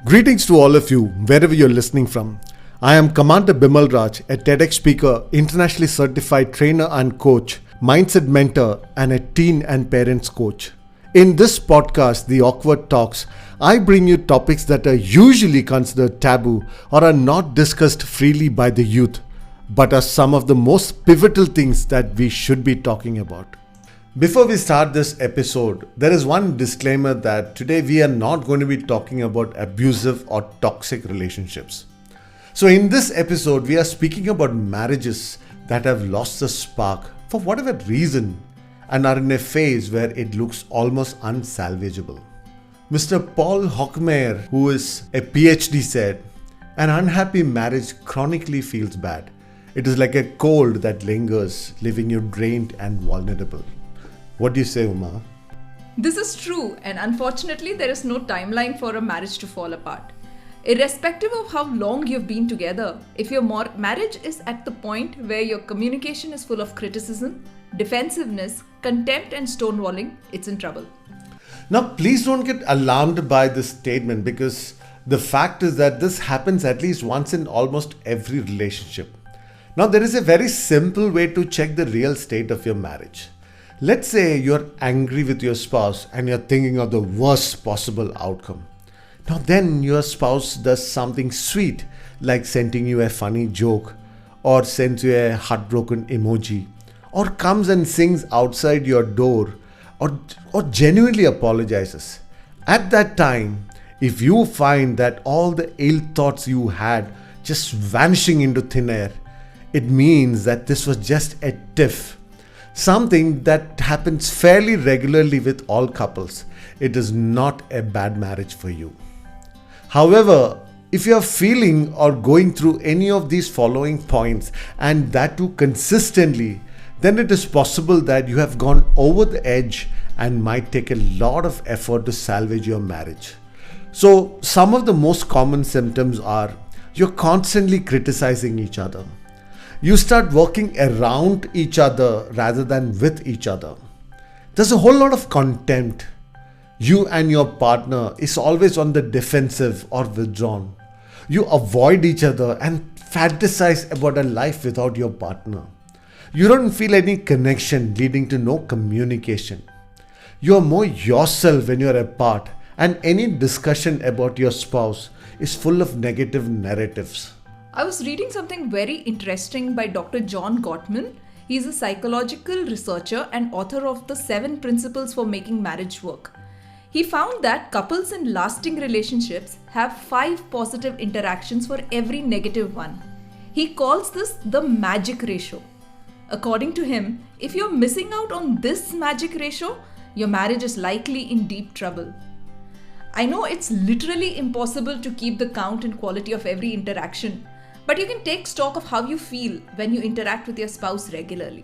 Greetings to all of you, wherever you're listening from. I am Commander Bimal Raj, a TEDx speaker, internationally certified trainer and coach, mindset mentor, and a teen and parents coach. In this podcast, The Awkward Talks, I bring you topics that are usually considered taboo or are not discussed freely by the youth, but are some of the most pivotal things that we should be talking about. Before we start this episode, there is one disclaimer that today we are not going to be talking about abusive or toxic relationships. So in this episode, we are speaking about marriages that have lost the spark for whatever reason and are in a phase where it looks almost unsalvageable. Mr. Paul Hockmeyer, who is a PhD, said, "An unhappy marriage chronically feels bad. It is like a cold that lingers, leaving you drained and vulnerable." What do you say, Uma? This is true, and unfortunately, there is no timeline for a marriage to fall apart. Irrespective of how long you've been together, if your marriage is at the point where your communication is full of criticism, defensiveness, contempt, and stonewalling, it's in trouble. Now, please don't get alarmed by this statement because the fact is that this happens at least once in almost every relationship. Now, there is a very simple way to check the real state of your marriage. Let's say you're angry with your spouse and you're thinking of the worst possible outcome. Now then your spouse does something sweet like sending you a funny joke or sends you a heartbroken emoji or comes and sings outside your door or genuinely apologizes. At that time, if you find that all the ill thoughts you had just vanishing into thin air, it means that this was just a tiff. Something that happens fairly regularly with all couples. It is not a bad marriage for you. However, if you are feeling or going through any of these following points and that too consistently, then it is possible that you have gone over the edge and might take a lot of effort to salvage your marriage. So some of the most common symptoms are you're constantly criticizing each other. You start working around each other rather than with each other. There's a whole lot of contempt. You and your partner is always on the defensive or withdrawn. You avoid each other and fantasize about a life without your partner. You don't feel any connection, leading to no communication. You are more yourself when you're apart, and any discussion about your spouse is full of negative narratives. I was reading something very interesting by Dr. John Gottman. He's a psychological researcher and author of the 7 Principles for Making Marriage Work. He found that couples in lasting relationships have 5 positive interactions for every negative one. He calls this the magic ratio. According to him, if you're missing out on this magic ratio, your marriage is likely in deep trouble. I know it's literally impossible to keep the count and quality of every interaction, but you can take stock of how you feel when you interact with your spouse regularly.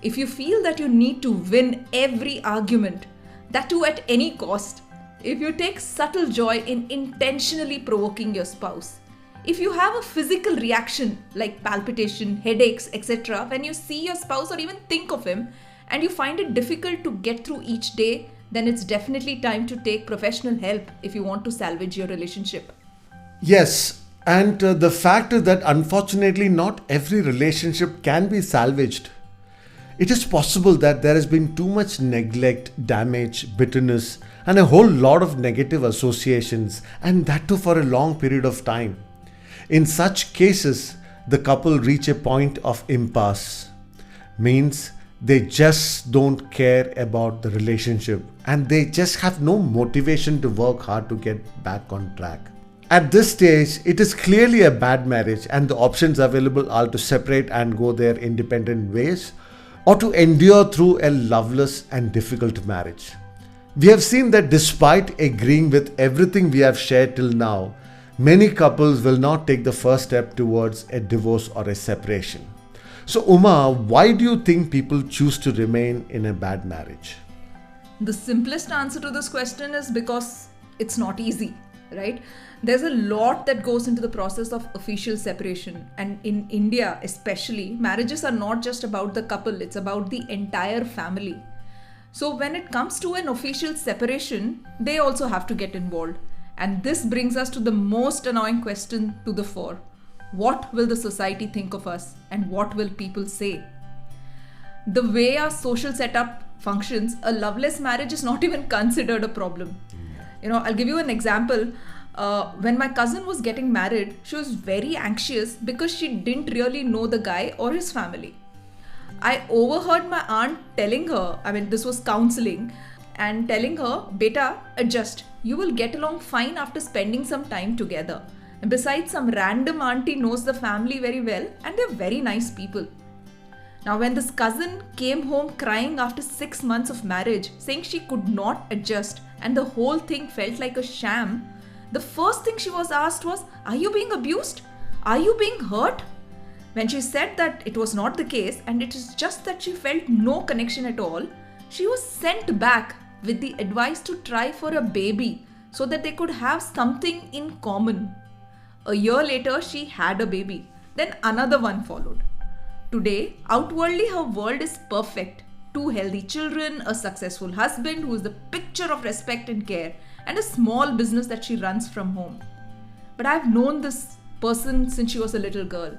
If you feel that you need to win every argument, that too at any cost, if you take subtle joy in intentionally provoking your spouse, if you have a physical reaction like palpitation, headaches, etc. when you see your spouse or even think of him, and you find it difficult to get through each day, then it's definitely time to take professional help if you want to salvage your relationship. Yes. And the fact is that unfortunately not every relationship can be salvaged. It is possible that there has been too much neglect, damage, bitterness, and a whole lot of negative associations, and that too for a long period of time. In such cases, the couple reach a point of impasse. Means they just don't care about the relationship and they just have no motivation to work hard to get back on track. At this stage, it is clearly a bad marriage and the options available are to separate and go their independent ways or to endure through a loveless and difficult marriage. We have seen that despite agreeing with everything we have shared till now, many couples will not take the first step towards a divorce or a separation. So Uma, why do you think people choose to remain in a bad marriage? The simplest answer to this question is because it's not easy, right? There's a lot that goes into the process of official separation, and in India especially, marriages are not just about the couple, it's about the entire family. So when it comes to an official separation, they also have to get involved. And this brings us to the most annoying question to the fore. What will the society think of us, and what will people say? The way our social setup functions, a loveless marriage is not even considered a problem. I'll give you an example. When my cousin was getting married, she was very anxious because she didn't really know the guy or his family. I overheard my aunt telling her, this was counseling, and telling her, Beta, adjust. You will get along fine after spending some time together. And besides, some random auntie knows the family very well, and they're very nice people. Now, when this cousin came home crying after 6 months of marriage, saying she could not adjust and the whole thing felt like a sham, the first thing she was asked was, are you being abused? Are you being hurt? When she said that it was not the case and it is just that she felt no connection at all, she was sent back with the advice to try for a baby so that they could have something in common. A year later, she had a baby. Then another one followed. Today, outwardly her world is perfect. 2 healthy children, a successful husband who is the picture of respect and care, and a small business that she runs from home. But I've known this person since she was a little girl.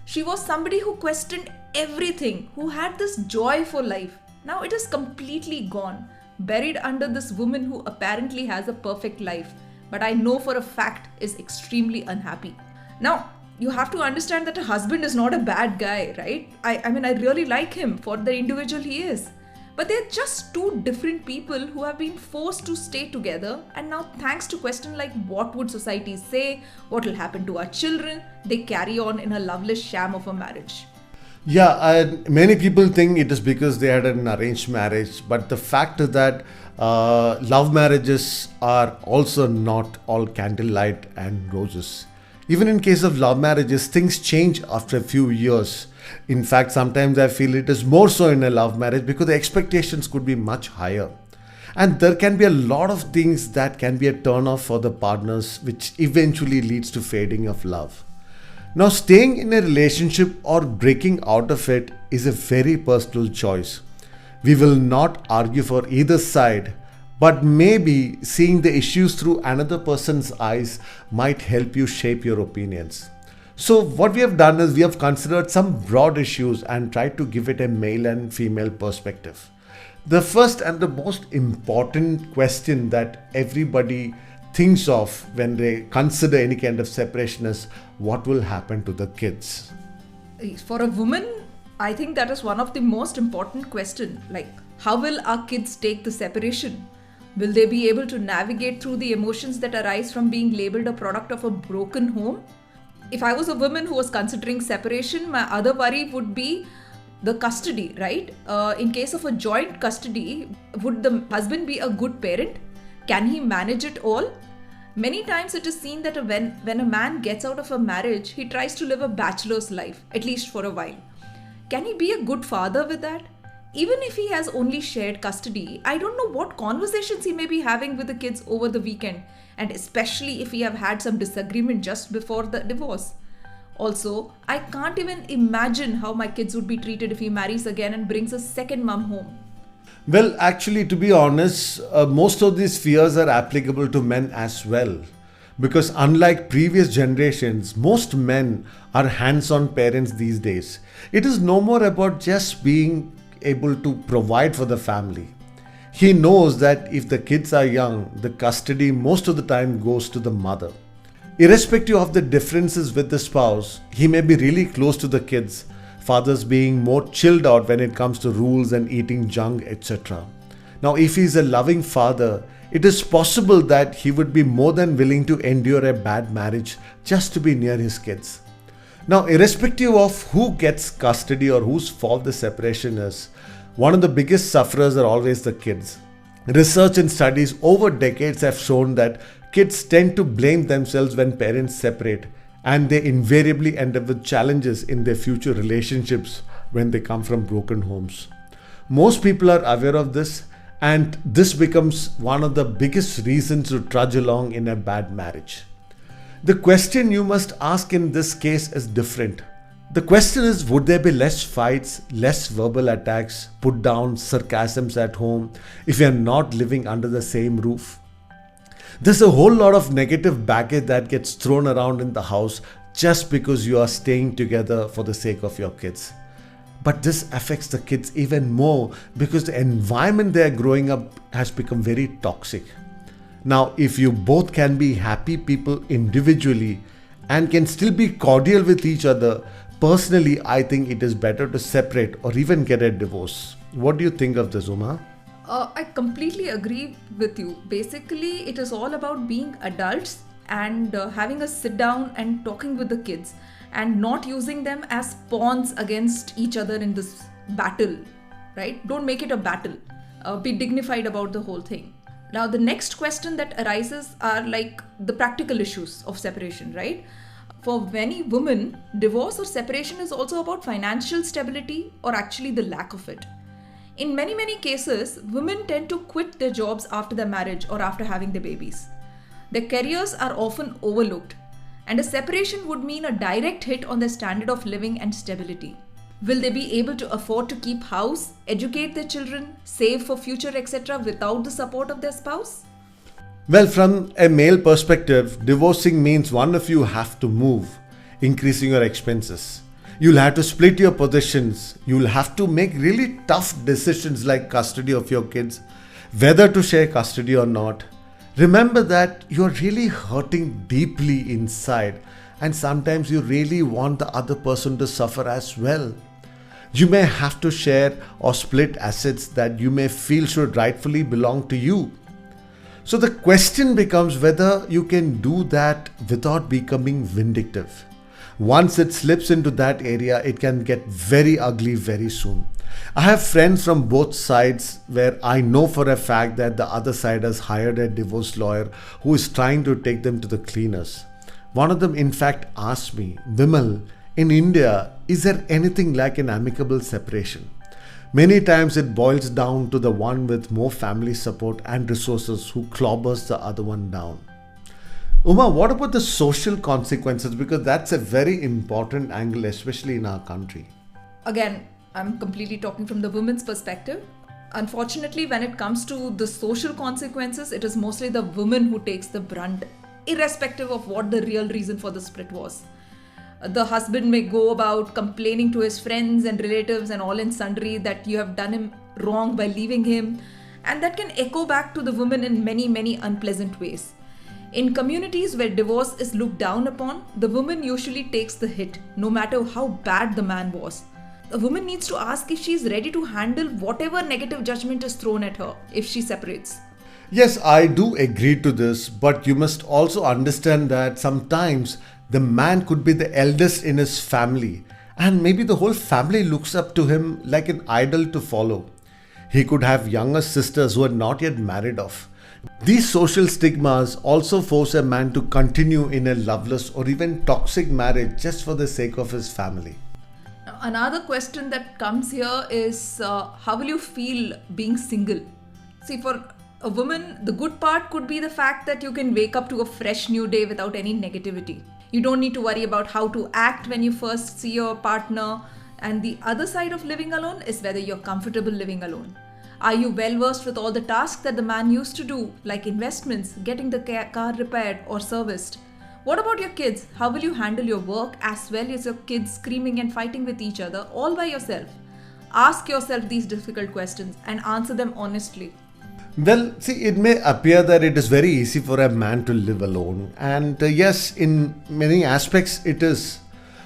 She was somebody who questioned everything, who had this joy for life. Now it is completely gone, buried under this woman who apparently has a perfect life, but I know for a fact is extremely unhappy. Now, you have to understand that a husband is not a bad guy, right? I really like him for the individual he is. But they're just 2 different people who have been forced to stay together, and now thanks to questions like what would society say, what will happen to our children, they carry on in a loveless sham of a marriage. Yeah, and many people think it is because they had an arranged marriage, but the fact is that love marriages are also not all candlelight and roses. Even in case of love marriages, things change after a few years. In fact, sometimes I feel it is more so in a love marriage because the expectations could be much higher. And there can be a lot of things that can be a turn off for the partners, which eventually leads to fading of love. Now, staying in a relationship or breaking out of it is a very personal choice. We will not argue for either side, but maybe seeing the issues through another person's eyes might help you shape your opinions. So what we have done is we have considered some broad issues and tried to give it a male and female perspective. The first and the most important question that everybody thinks of when they consider any kind of separation is what will happen to the kids? For a woman, I think that is one of the most important questions. Like, how will our kids take the separation? Will they be able to navigate through the emotions that arise from being labeled a product of a broken home? If I was a woman who was considering separation, my other worry would be the custody, right? In case of a joint custody, would the husband be a good parent? Can he manage it all? Many times it is seen that when a man gets out of a marriage, he tries to live a bachelor's life, at least for a while. Can he be a good father with that? Even if he has only shared custody, I don't know what conversations he may be having with the kids over the weekend, and especially if he have had some disagreement just before the divorce. Also, I can't even imagine how my kids would be treated if he marries again and brings a second mom home. Well, actually, to be honest, most of these fears are applicable to men as well. Because unlike previous generations, most men are hands-on parents these days. It is no more about just being able to provide for the family. He knows that if the kids are young, the custody most of the time goes to the mother. Irrespective of the differences with the spouse, he may be really close to the kids, fathers being more chilled out when it comes to rules and eating junk, etc. Now, if he is a loving father, it is possible that he would be more than willing to endure a bad marriage just to be near his kids. Now, irrespective of who gets custody or whose fault the separation is, one of the biggest sufferers are always the kids. Research and studies over decades have shown that kids tend to blame themselves when parents separate, and they invariably end up with challenges in their future relationships when they come from broken homes. Most people are aware of this, and this becomes one of the biggest reasons to trudge along in a bad marriage. The question you must ask in this case is different. The question is, would there be less fights, less verbal attacks, put down sarcasms at home if you are not living under the same roof? There's a whole lot of negative baggage that gets thrown around in the house just because you are staying together for the sake of your kids. But this affects the kids even more because the environment they are growing up has become very toxic. Now, if you both can be happy people individually and can still be cordial with each other, personally, I think it is better to separate or even get a divorce. What do you think of this, Uma? I completely agree with you. Basically, it is all about being adults and having a sit down and talking with the kids and not using them as pawns against each other in this battle, right? Don't make it a battle. Be dignified about the whole thing. Now, the next question that arises are like the practical issues of separation, right? For many women, divorce or separation is also about financial stability or actually the lack of it. In many cases, women tend to quit their jobs after their marriage or after having their babies. Their careers are often overlooked, and a separation would mean a direct hit on their standard of living and stability. Will they be able to afford to keep house, educate their children, save for future, etc. without the support of their spouse? Well, from a male perspective, divorcing means one of you have to move, increasing your expenses. You'll have to split your possessions. You'll have to make really tough decisions like custody of your kids, whether to share custody or not. Remember that you're really hurting deeply inside, and sometimes you really want the other person to suffer as well. You may have to share or split assets that you may feel should rightfully belong to you. So the question becomes whether you can do that without becoming vindictive. Once it slips into that area, it can get very ugly very soon. I have friends from both sides where I know for a fact that the other side has hired a divorce lawyer who is trying to take them to the cleaners. One of them in fact asked me, Vimal, in India, is there anything like an amicable separation? Many times it boils down to the one with more family support and resources who clobbers the other one down. Uma, what about the social consequences? Because that's a very important angle, especially in our country. Again, I'm completely talking from the women's perspective. Unfortunately, when it comes to the social consequences, it is mostly the woman who takes the brunt, irrespective of what the real reason for the split was. The husband may go about complaining to his friends and relatives and all in sundry that you have done him wrong by leaving him, and that can echo back to the woman in many unpleasant ways. In communities where divorce is looked down upon, the woman usually takes the hit, no matter how bad the man was. A woman needs to ask if she is ready to handle whatever negative judgment is thrown at her if she separates. Yes, I do agree to this, but you must also understand that sometimes the man could be the eldest in his family, and maybe the whole family looks up to him like an idol to follow. He could have younger sisters who are not yet married off. These social stigmas also force a man to continue in a loveless or even toxic marriage just for the sake of his family. Now, another question that comes here is how will you feel being single? See, for a woman, the good part could be the fact that you can wake up to a fresh new day without any negativity. You don't need to worry about how to act when you first see your partner. And the other side of living alone is whether you're comfortable living alone. Are you well versed with all the tasks that the man used to do, like investments, getting the car repaired or serviced? What about your kids? How will you handle your work as well as your kids screaming and fighting with each other all by yourself? Ask yourself these difficult questions and answer them honestly. Well, see, it may appear that it is very easy for a man to live alone. And yes, in many aspects it is.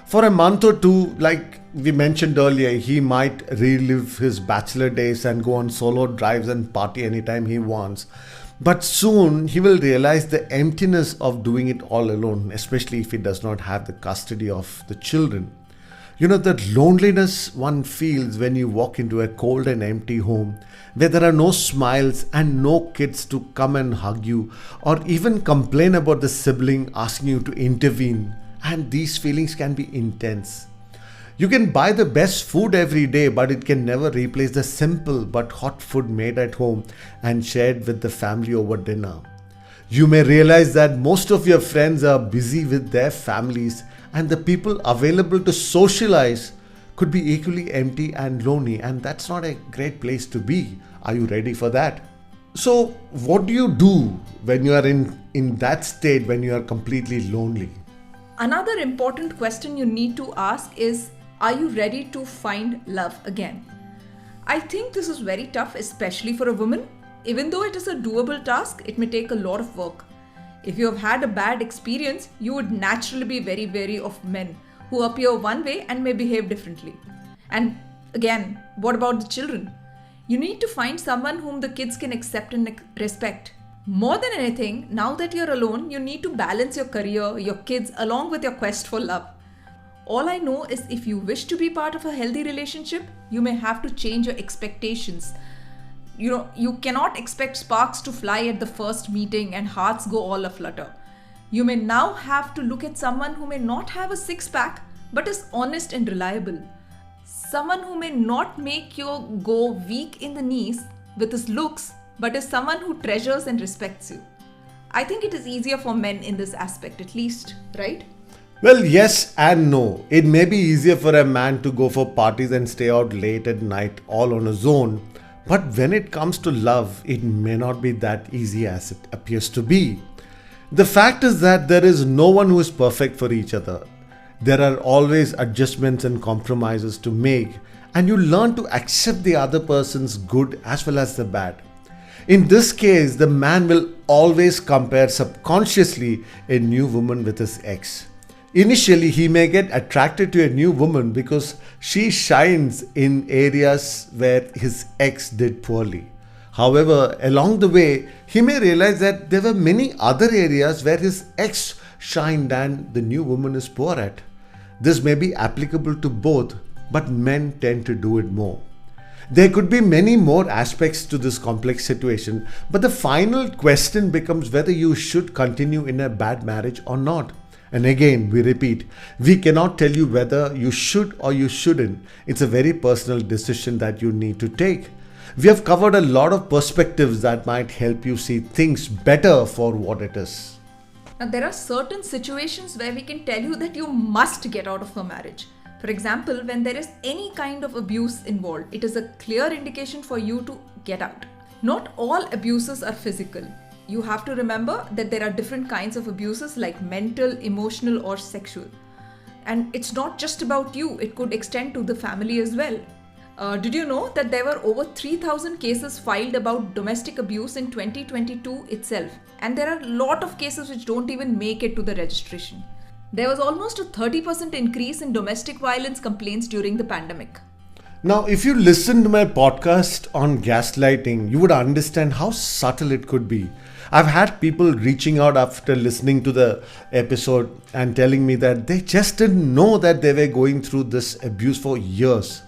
For a month or two, like we mentioned earlier, he might relive his bachelor days and go on solo drives and party anytime he wants. But soon he will realize the emptiness of doing it all alone, especially if he does not have the custody of the children. You know, that loneliness one feels when you walk into a cold and empty home where there are no smiles and no kids to come and hug you or even complain about the sibling asking you to intervene. And these feelings can be intense. You can buy the best food every day, but it can never replace the simple but hot food made at home and shared with the family over dinner. You may realize that most of your friends are busy with their families, and the people available to socialize could be equally empty and lonely, and that's not a great place to be. Are you ready for that? So, what do you do when you are in that state, when you are completely lonely? Another important question you need to ask is, are you ready to find love again? I think this is very tough, especially for a woman. Even though it is a doable task, it may take a lot of work. If you have had a bad experience, you would naturally be very wary of men who appear one way and may behave differently. And again, what about the children? You need to find someone whom the kids can accept and respect. More than anything, now that you're alone, you need to balance your career, your kids, along with your quest for love. All I know is if you wish to be part of a healthy relationship, you may have to change your expectations. You cannot expect sparks to fly at the first meeting and hearts go all aflutter. You may now have to look at someone who may not have a six pack but is honest and reliable. Someone who may not make you go weak in the knees with his looks, but is someone who treasures and respects you. I think it is easier for men in this aspect, at least, right? Well, yes and no. It may be easier for a man to go for parties and stay out late at night all on his own, but when it comes to love, it may not be that easy as it appears to be. The fact is that there is no one who is perfect for each other. There are always adjustments and compromises to make, and you learn to accept the other person's good as well as the bad. In this case, the man will always compare subconsciously a new woman with his ex. Initially, he may get attracted to a new woman because she shines in areas where his ex did poorly. However, along the way, he may realize that there were many other areas where his ex shined and the new woman is poor at. This may be applicable to both, but men tend to do it more. There could be many more aspects to this complex situation, but the final question becomes whether you should continue in a bad marriage or not. And again, we repeat, we cannot tell you whether you should or you shouldn't. It's a very personal decision that you need to take. We have covered a lot of perspectives that might help you see things better for what it is. Now, there are certain situations where we can tell you that you must get out of a marriage. For example, when there is any kind of abuse involved, it is a clear indication for you to get out. Not all abuses are physical. You have to remember that there are different kinds of abuses like mental, emotional, or sexual. And it's not just about you, it could extend to the family as well. Did you know that there were over 3,000 cases filed about domestic abuse in 2022 itself? And there are a lot of cases which don't even make it to the registration. There was almost a 30% increase in domestic violence complaints during the pandemic. Now, if you listen to my podcast on gaslighting, you would understand how subtle it could be. I've had people reaching out after listening to the episode and telling me that they just didn't know that they were going through this abuse for years.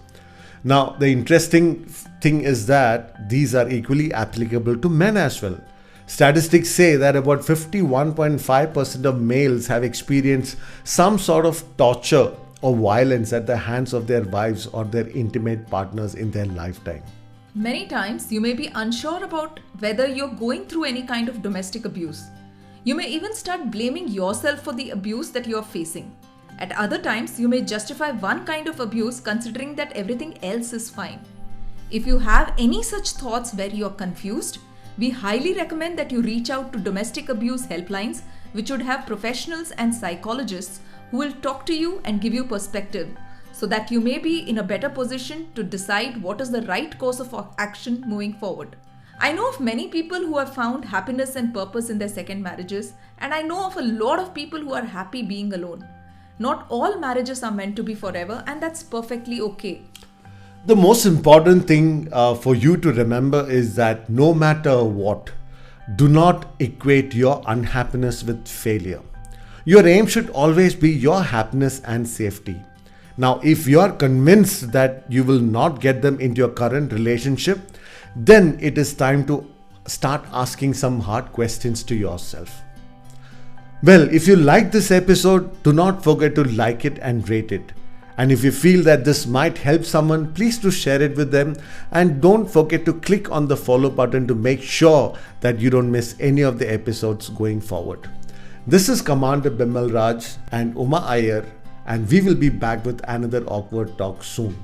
Now, the interesting thing is that these are equally applicable to men as well. Statistics say that about 51.5% of males have experienced some sort of torture or violence at the hands of their wives or their intimate partners in their lifetime. Many times you may be unsure about whether you're going through any kind of domestic abuse. You may even start blaming yourself for the abuse that you are facing. At other times, you may justify one kind of abuse considering that everything else is fine. If you have any such thoughts where you are confused, we highly recommend that you reach out to domestic abuse helplines, which would have professionals and psychologists who will talk to you and give you perspective, so that you may be in a better position to decide what is the right course of action moving forward. I know of many people who have found happiness and purpose in their second marriages, and I know of a lot of people who are happy being alone. Not all marriages are meant to be forever, and that's perfectly okay. The most important thing for you to remember is that no matter what, do not equate your unhappiness with failure. Your aim should always be your happiness and safety. Now, if you are convinced that you will not get them into your current relationship, then it is time to start asking some hard questions to yourself. Well, if you like this episode, do not forget to like it and rate it. And if you feel that this might help someone, please do share it with them. And don't forget to click on the follow button to make sure that you don't miss any of the episodes going forward. This is Commander Bimal Raj and Uma Iyer, and we will be back with another awkward talk soon.